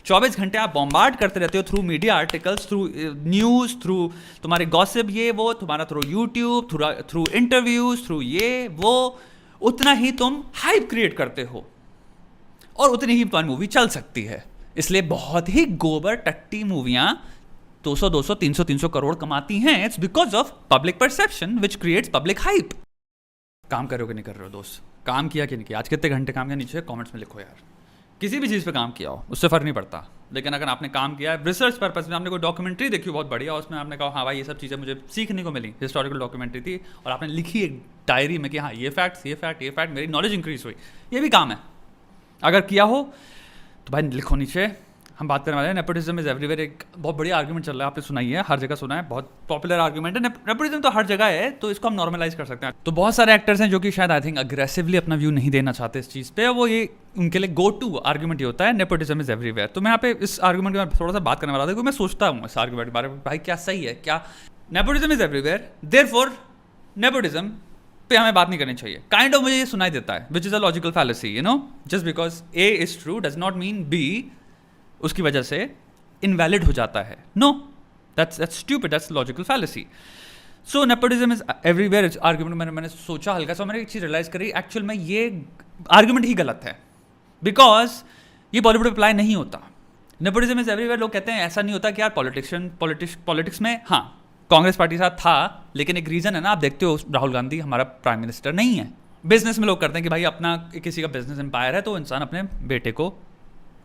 24 घंटे आप बॉम्बार्ड करते रहते हो through media articles, through news, through तुम्हारे गॉसिप, ये वो तुम्हारा, through YouTube, through interviews, through ये वो, उतना ही तुम हाइप क्रिएट करते हो और उतनी ही तुम्हारी मूवी चल सकती है। इसलिए बहुत ही गोबर टट्टी मूवियाँ 200, 200, 300, 300 करोड़ कमाती हैं। It's because of public perception which creates public hype. काम कर रहे हो कि नहीं कर रहे हो दोस्त? काम किया कि नहीं किया? आज कितने घंटे काम किया? नीचे कमेंट्स में लिखो यार। किसी भी चीज़ पे काम किया हो उससे फ़र्क नहीं पड़ता, लेकिन अगर आपने काम किया है रिसर्च पर्पस में, आपने कोई डॉक्यूमेंट्री देखी बहुत बढ़िया, उसमें आपने कहा हाँ भाई ये सब चीज़ें मुझे सीखने को मिली, हिस्टोरिकल डॉक्यूमेंट्री थी, और आपने लिखी एक डायरी में कि हाँ ये फैक्ट्स, ये फैक्ट, ये फैक्ट, मेरी नॉलेज इंक्रीज हुई, ये भी काम है। अगर किया हो तो भाई लिखो नीचे। हम बात करने वाले हैं नेपोटिज्म इज एवरीवेयर। एक बहुत बढ़िया आर्गुमेंट चल रहा है, आपने सुना ही है, हर जगह सुना है, बहुत पॉपुलर आर्गुमेंट है। नेपोटिज्म तो हर जगह है, तो इसको हम नॉर्मलाइज कर सकते हैं। तो बहुत सारे एक्टर्स हैं जो कि शायद आई थिंक अग्रेसिवली अपना व्यू नहीं देना चाहते इस चीज़ पे, वो ये उनके लिए गो टू आर्गुमेंट ये होता है नेपोटिज्म इज एवरीवेयर। तो मैं यहाँ पे इस आर्गुमेंट के बारे में थोड़ा सा बात करने वाला था, क्योंकि मैं सोचता हूँ इस आर्गुमेंट के बारे में, भाई क्या सही है, क्या nepotism is everywhere therefore nepotism पे हमें बात नहीं करनी चाहिए। काइंड ऑफ मुझे ये सुनाई देता है, which is a logical fallacy, you know, just because A is true does not mean B उसकी वजह से इनवैलिड हो जाता है। No, that's stupid, that's logical fallacy. So nepotism is everywhere argument मैंने सोचा हल्का सा, मैंने एक चीज़ रियलाइज करी, एक्चुअल में ये आर्ग्यूमेंट ही गलत है, बिकॉज ये बॉलीवुड अप्लाई नहीं होता। नेपोटिज्म इज एवरीवेयर लोग कहते हैं, ऐसा नहीं होता कि यार पॉलिटिक्स में हाँ कांग्रेस पार्टी साथ था, लेकिन एक रीज़न है ना, आप देखते हो राहुल गांधी हमारा प्राइम मिनिस्टर नहीं है। बिजनेस में लोग करते हैं कि भाई अपना किसी का बिजनेस एम्पायर है तो इंसान अपने बेटे को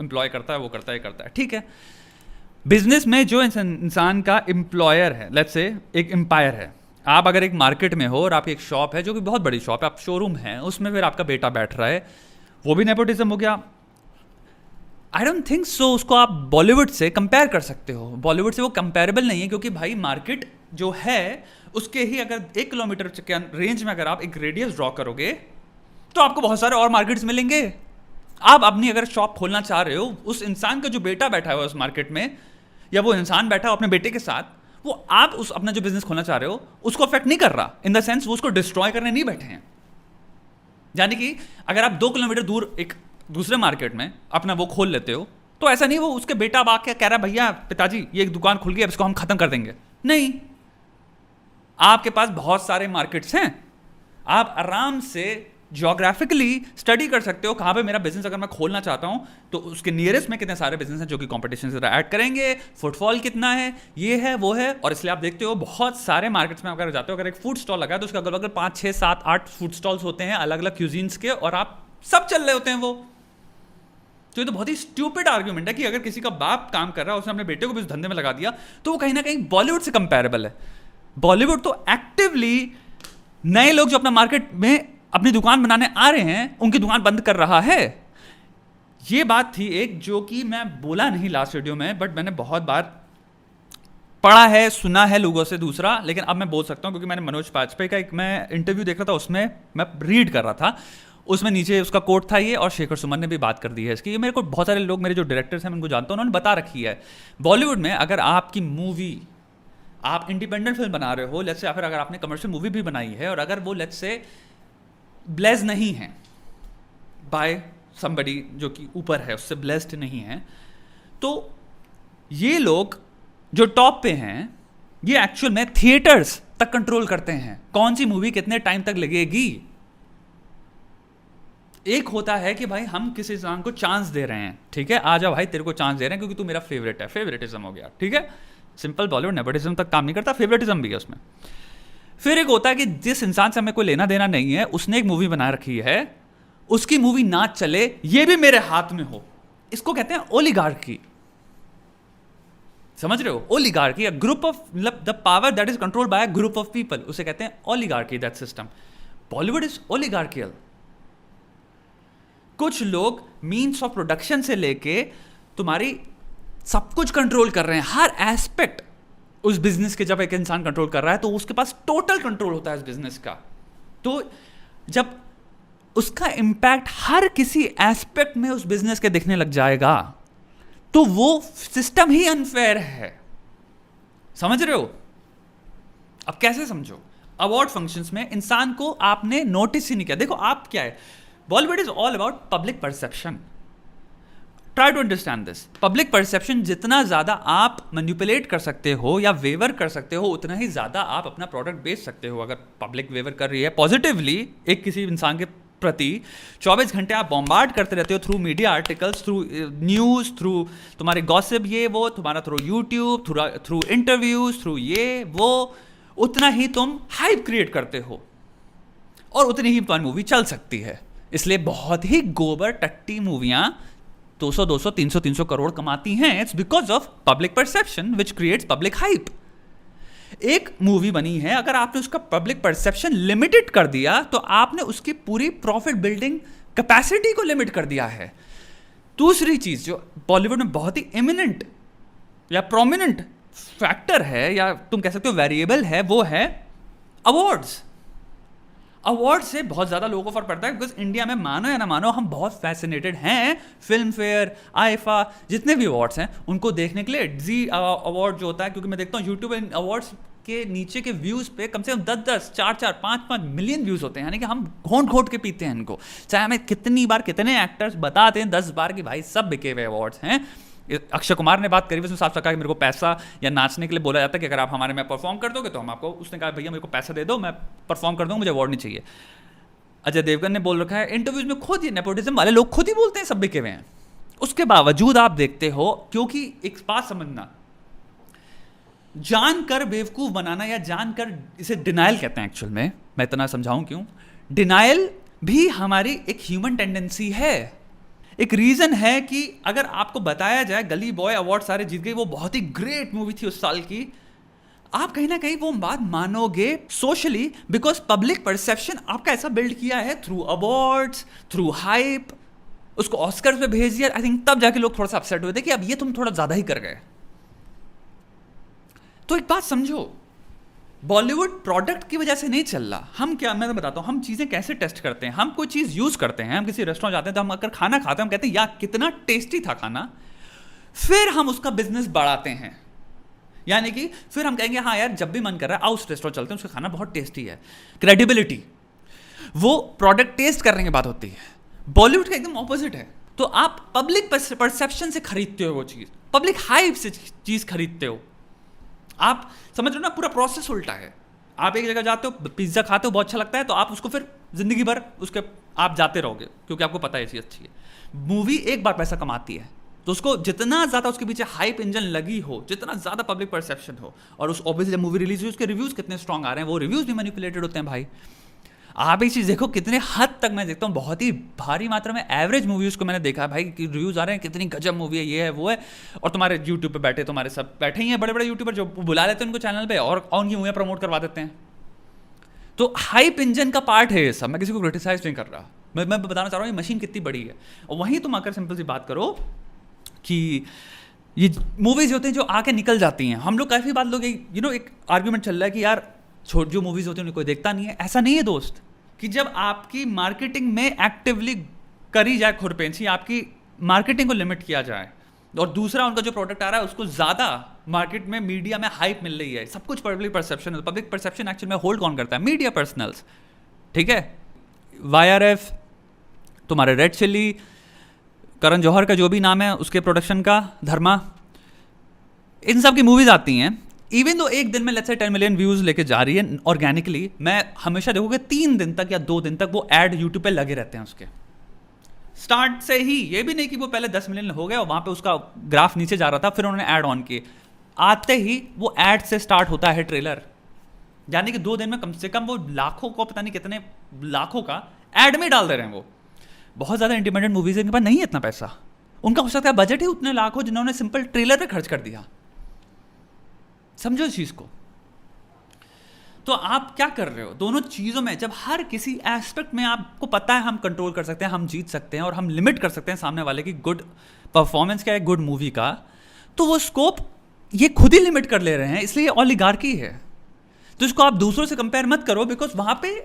एम्प्लॉय करता है, वो करता है, करता है, ठीक है। बिजनेस में जो इंसान का एम्प्लॉयर है, लेट्स से एक एम्पायर है, आप अगर एक मार्केट में हो और आपकी एक शॉप है जो कि बहुत बड़ी शॉप है, आप शोरूम है, उसमें फिर आपका बेटा बैठ रहा है, वो भी नेपोटिज्म हो गया? I don't think so. उसको आप बॉलीवुड से कंपेयर कर सकते हो, बॉलीवुड से वो कंपेरेबल नहीं है, क्योंकि भाई मार्केट जो है उसके ही अगर 1 किलोमीटर के रेंज में अगर आप एक रेडियस ड्रॉ करोगे तो आपको बहुत सारे और मार्केट्स मिलेंगे। आप अपनी अगर शॉप खोलना चाह रहे हो, उस इंसान का जो बेटा बैठा हुआ है उस मार्केट में, या वो इंसान बैठा हो अपने बेटे के साथ, वो आप उस अपना जो बिजनेस खोलना चाह रहे हो उसको अफेक्ट नहीं कर रहा, इन द सेंस वो उसको डिस्ट्रॉय करने नहीं बैठे हैं। यानी कि अगर आप 2 किलोमीटर दूर एक दूसरे मार्केट में अपना वो खोल लेते हो, तो ऐसा नहीं वो उसके बेटा अब आके कह रहा है भैया पिताजी ये एक दुकान खुल गई, अब इसको हम खत्म कर देंगे। नहीं, आपके पास बहुत सारे मार्केट्स हैं, आप आराम से जियोग्राफिकली स्टडी कर सकते हो कहाँ पे मेरा बिजनेस अगर मैं खोलना चाहता हूँ तो उसके नियरेस्ट में कितने सारे बिजनेस हैं जो कि कंपटीशन से ऐड करेंगे, फुटफॉल कितना है, ये है वो है। और इसलिए आप देखते हो बहुत सारे मार्केट्स में अगर जाते हो, अगर एक फूड स्टॉल लगा है तो उसके अगल बगल 5, 6, 7, 8 फूड स्टॉल्स होते हैं अलग अलग क्यूजीन्स के, और आप सब चल रहे होते हैं वो। तो ये तो बहुत ही स्टूपिड आर्ग्यूमेंट है कि अगर किसी का बाप काम कर रहा है, उसने अपने बेटे को भी उस धंधे में लगा दिया, तो वो कहीं ना कहीं बॉलीवुड से कंपेरेबल है। बॉलीवुड तो एक्टिवली नए लोग जो अपना मार्केट में अपनी दुकान बनाने आ रहे हैं उनकी दुकान बंद कर रहा है। ये बात थी एक जो कि मैं बोला नहीं लास्ट वीडियो में, बट मैंने बहुत बार पढ़ा है, सुना है लोगों से दूसरा, लेकिन अब मैं बोल सकता हूँ क्योंकि मैंने मनोज बाजपेयी का एक मैं इंटरव्यू देख रहा था, उसमें मैं रीड कर रहा था, उसमें नीचे उसका कोट था ये, और शेखर सुमन ने भी बात कर दी है इसकी। ये मेरे को बहुत सारे लोग, मेरे जो डायरेक्टर्स हैं मैं उनको जानता हूँ, उन्होंने बता रखी है बॉलीवुड में अगर आपकी मूवी, आप इंडिपेंडेंट फिल्म बना रहे हो लेट्स से, या फिर अगर आपने कमर्शियल मूवी भी बनाई है और अगर वो लेट्स से ब्लेस्ड नहीं है बाय समबडी जो कि ऊपर है उससे ब्लेस्ड नहीं है, तो ये लोग जो टॉप पे हैं ये एक्चुअल में थिएटर्स तक कंट्रोल करते हैं, कौन सी मूवी कितने टाइम तक लगेगी। एक होता है कि भाई हम किसी इंसान को चांस दे रहे हैं, ठीक है, आ जा भाई तेरे को चांस दे रहे हैं क्योंकि तू मेरा फेवरेट है, फेवरेटिज्म हो गया, ठीक है। सिंपल बॉलीवुड नेपोटिज्म तक काम नहीं करता, फेवरेटिज्म भी है उसमें। फिर एक होता है कि जिस इंसान से हमें कोई लेना देना नहीं है, उसने एक मूवी बना रखी है, उसकी मूवी ना चले ये भी मेरे हाथ में हो, इसको कहते हैं ओलिगार्की। समझ रहे हो? ओलिगार्की, अ ग्रुप ऑफ, मतलब the power that is controlled by a group of people, उसे कहते हैं oligarchy, that system. Bollywood is oligarchical. कुछ लोग मीन्स ऑफ प्रोडक्शन से लेके तुम्हारी सब कुछ कंट्रोल कर रहे हैं, हर एस्पेक्ट उस बिजनेस के जब एक इंसान कंट्रोल कर रहा है तो उसके पास टोटल कंट्रोल होता है इस बिजनेस का। तो जब उसका इंपैक्ट हर किसी एस्पेक्ट में उस बिजनेस के दिखने लग जाएगा तो वो सिस्टम ही अनफेयर है। समझ रहे हो? अब कैसे समझो? अवार्ड फंक्शंस में इंसान को आपने नोटिस ही नहीं किया। देखो आप क्या है, Bollywood is all about public perception. Try to understand this. Public perception जितना ज़्यादा आप मैनिपुलेट कर सकते हो या वेवर कर सकते हो, उतना ही ज़्यादा आप अपना प्रोडक्ट बेच सकते हो। अगर पब्लिक वेवर कर रही है पॉजिटिवली एक किसी इंसान के प्रति, 24 घंटे आप बॉम्बार्ड करते रहते हो through media articles, through news, through तुम्हारे गॉसिप, ये वो तुम्हारा through YouTube, through interviews, through ये वो, उतना ही तुम हाइप क्रिएट करते हो और उतनी ही तुम्हारी मूवी चल सकती है। इसलिए बहुत ही गोबर टट्टी मूवियाँ 200, 200, 300, 300 करोड़ कमाती हैं। It's because of public perception which creates public hype. एक मूवी बनी है, अगर आपने उसका पब्लिक परसेप्शन लिमिटेड कर दिया तो आपने उसकी पूरी प्रॉफिट बिल्डिंग कैपेसिटी को लिमिट कर दिया है। दूसरी चीज जो बॉलीवुड में बहुत ही इमिनेंट या प्रोमिनेंट फैक्टर है, या तुम कह सकते हो वेरिएबल है, वो है अवार्ड्स। अवार्ड से बहुत ज़्यादा लोगों को फर्क पड़ता है, बिकॉज इंडिया में मानो या ना मानो हम बहुत फैसिनेटेड हैं फिल्म फेयर, आईफा, जितने भी अवार्ड्स हैं उनको देखने के लिए। जी अवार्ड जो होता है, क्योंकि मैं देखता हूँ यूट्यूब अवार्ड्स के नीचे के व्यूज़ पे कम से कम 10-10, 4-4, 5-5 मिलियन व्यूज़ होते हैं। यानी कि हम घोंट घोंट के पीते हैं इनको, चाहे हमें कितनी बार कितने एक्टर्स बताते हैं 10 बार कि भाई सब बिके हुए अवार्ड्स हैं। अक्षय कुमार ने बात करी, उसने साफ साफ कहा कि मेरे को पैसा या नाचने के लिए बोला जाता है कि अगर आप हमारे में परफॉर्म कर दोगे तो हम आपको, उसने कहा भैया मेरे को पैसा दे दो, मैं परफॉर्म कर दूंगा, मुझे अवार्ड नहीं चाहिए। अजय देवगन ने बोल रखा है इंटरव्यूज में, खुद ये नेपोटिज्म वाले लोग खुद ही बोलते हैं सब बिके हुए हैं। उसके बावजूद आप देखते हो, क्योंकि एक बात समझना, जानकर बेवकूफ बनाना या जानकर, इसे डिनायल कहते हैं एक्चुअल में, मैं इतना समझाऊं क्यों। डिनायल भी हमारी एक ह्यूमन टेंडेंसी है। एक रीजन है कि अगर आपको बताया जाए गली बॉय अवार्ड सारे जीत गई, वो बहुत ही ग्रेट मूवी थी उस साल की, आप कहीं ना कहीं वो बात मानोगे सोशली, बिकॉज पब्लिक परसेप्शन आपका ऐसा बिल्ड किया है थ्रू अवार्ड्स, थ्रू हाइप। उसको ऑस्कर पे भेज दिया, आई थिंक तब जाके लोग थोड़ा सा अपसेट हुए थे कि अब ये तुम थोड़ा ज्यादा ही कर गए। तो एक बात समझो, बॉलीवुड प्रोडक्ट की वजह से नहीं चल रहा। हम क्या, मैं तो बताता हूँ हम चीज़ें कैसे टेस्ट करते हैं। हम कोई चीज़ यूज़ करते हैं, हम किसी रेस्टोरेंट जाते हैं तो हम अगर खाना खाते हैं, हम कहते हैं यार कितना टेस्टी था खाना, फिर हम उसका बिजनेस बढ़ाते हैं। यानी कि फिर हम कहेंगे हाँ यार जब भी मन कर रहा है आओ उस रेस्टोरेंट चलते हैं, उसका खाना बहुत टेस्टी है। क्रेडिबिलिटी, वो प्रोडक्ट टेस्ट करने की बात होती है। बॉलीवुड का एकदम ऑपोजिट है। तो आप पब्लिक परसेप्शन से खरीदते हो वो चीज़, पब्लिक हाइप से चीज़ खरीदते हो। आप समझ रहे हो ना, पूरा प्रोसेस उल्टा है। आप एक जगह जाते हो, पिज्ज़ा खाते हो, बहुत अच्छा लगता है, तो आप उसको फिर जिंदगी भर उसके आप जाते रहोगे, क्योंकि आपको पता है ये चीज़ अच्छी है। मूवी एक बार पैसा कमाती है, तो उसको जितना ज़्यादा उसके पीछे हाइप इंजन लगी हो, जितना ज़्यादा पब्लिक परसेप्शन हो, और उस ऑब्वियसली मूवी रिलीज हुई उसके रिव्यूज़ कितने स्ट्रॉन्ग आ रहे हैं, वो रिव्यूज़ भी मैनिपुलेटेड होते हैं भाई। आप एक चीज़ देखो कितने हद तक, मैं देखता हूँ बहुत ही भारी मात्रा में एवरेज मूवीज़ को मैंने देखा है भाई कि रिव्यूज़ आ रहे हैं कितनी गजब मूवी है, ये है वो है, और तुम्हारे यूट्यूब पे बैठे, तुम्हारे सब बैठे ही हैं बड़े बड़े यूट्यूबर जो बुला लेते हैं उनको चैनल पे और उनकी मूवियाँ प्रमोट करवा देते हैं। तो हाइप इंजन का पार्ट है ये सब, मैं किसी को क्रिटिसाइज नहीं कर रहा, मैं बताना चाह रहा हूँ ये मशीन कितनी बड़ी है। और वहीं तुम आकर सिंपल सी बात करो कि ये मूवीज़ होती हैं जो आके निकल जाती हैं। हम लोग काफ़ी बात लोग एक आर्ग्यूमेंट चल रहा है कि यार छोट जो मूवीज़ होती हैं उन्हें कोई देखता नहीं है। ऐसा नहीं है दोस्त, कि जब आपकी मार्केटिंग में एक्टिवली करी जाए खुरपेंची, आपकी मार्केटिंग को लिमिट किया जाए, और दूसरा उनका जो प्रोडक्ट आ रहा है उसको ज़्यादा मार्केट में मीडिया में हाइप मिल रही है, सब कुछ पब्लिक परसेप्शन है। पब्लिक परसेप्शन एक्चुअल में होल्ड कौन करता है? मीडिया पर्सनल्स, ठीक है। YRF, तुम्हारे रेड चिल्ली, करण जौहर का जो भी नाम है उसके प्रोडक्शन का, धर्मा, इन सब की मूवीज़ आती हैं। इवन तो एक दिन में लेट्स से 10 मिलियन व्यूज़ लेके जा रही है ऑर्गेनिकली, मैं हमेशा देखोगे 3 दिन तक या 2 दिन तक वो ऐड यूट्यूब पे लगे रहते हैं उसके स्टार्ट से ही। ये भी नहीं कि वो पहले 10 मिलियन हो गया और वहाँ पे उसका ग्राफ नीचे जा रहा था, फिर उन्होंने ऐड ऑन किए। आते ही वो ऐड से स्टार्ट होता है ट्रेलर, यानी कि 2 दिन में कम से कम वो लाखों को, पता नहीं कितने लाखों का ऐड में डाल दे रहे हैं। वो बहुत ज़्यादा इंडिपेंडेंट मूवीज़ के पास नहीं है इतना पैसा, उनका हो सकता है बजट ही उतने लाख हो जिन्होंने सिंपल ट्रेलर पे खर्च कर दिया। समझो इस चीज़ को। तो आप क्या कर रहे हो दोनों चीज़ों में? जब हर किसी एस्पेक्ट में आपको पता है हम कंट्रोल कर सकते हैं, हम जीत सकते हैं और हम लिमिट कर सकते हैं सामने वाले की गुड परफॉर्मेंस का, गुड मूवी का, तो वो स्कोप ये खुद ही लिमिट कर ले रहे हैं, इसलिए ओलिगार्की है। तो इसको आप दूसरों से कंपेयर मत करो, बिकॉज वहां पे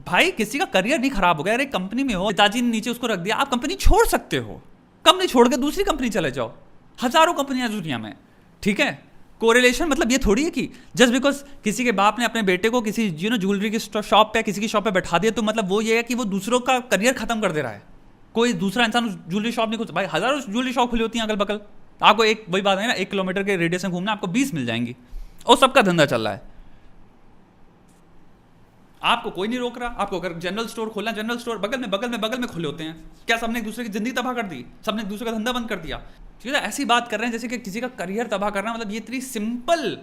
भाई किसी का करियर नहीं खराब हो गया। एक कंपनी में हो, पिताजी ने नीचे उसको रख दिया, आप कंपनी छोड़ सकते हो, कंपनी छोड़ के दूसरी कंपनी चले जाओ। हजारों कंपनियां दुनिया में, ठीक है। कोरिलेशन मतलब ये थोड़ी है कि जस्ट बिकॉज किसी के बाप ने अपने बेटे को किसी ज्वेलरी की शॉप पे, किसी की शॉप पे बैठा दिया, तो मतलब वो ये है कि वो दूसरों का करियर खत्म कर दे रहा है। कोई दूसरा इंसान उस ज्वेलरी शॉप नहीं खोल, भाई हज़ारों ज्वेलरी शॉप खुली होती हैं अगल बगल, आपको एक वही बात है ना, 1 किलोमीटर के रेडियस में घूमना, आपको 20 मिल जाएंगी और सबका धंधा चल रहा है। आपको कोई नहीं रोक रहा। आपको अगर जनरल स्टोर खोलना, जनरल स्टोर बगल में खुले होते हैं, क्या सबने एक दूसरे की जिंदगी तबाह कर दी? सबने एक दूसरे का धंधा बंद कर दिया? ठीक है, ऐसी बात कर रहे हैं जैसे कि किसी का करियर तबाह करना, मतलब ये इतनी सिंपल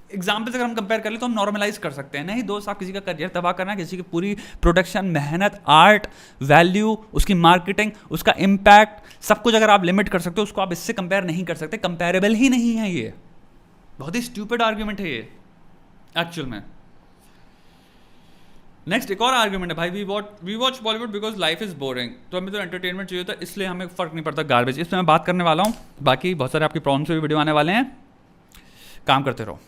एग्जाम्पल से अगर हम कंपेयर कर ले तो हम नॉर्मलाइज कर सकते हैं। नहीं दोस्त, आप किसी का करियर तबाह करना, किसी की पूरी प्रोडक्शन, मेहनत, आर्ट, वैल्यू, उसकी मार्केटिंग, उसका इम्पैक्ट, सब कुछ अगर आप लिमिट कर सकते हो, उसको आप इससे कंपेयर नहीं कर सकते। कंपेरेबल ही नहीं है ये। बहुत ही स्टूपिड आर्ग्यूमेंट है ये एक्चुअल में। नेक्स्ट एक और आर्ग्यूमेंट है भाई, we watch Bollywood because life is boring. तो हमें तो एंटरटेनमेंट चाहिए होता है, इसलिए हमें फर्क नहीं पड़ता गार्बेज। इस पर मैं बात करने वाला हूँ। बाकी बहुत सारे आपकी प्रॉब्लम्स पे भी वीडियो आने वाले हैं, काम करते रहो।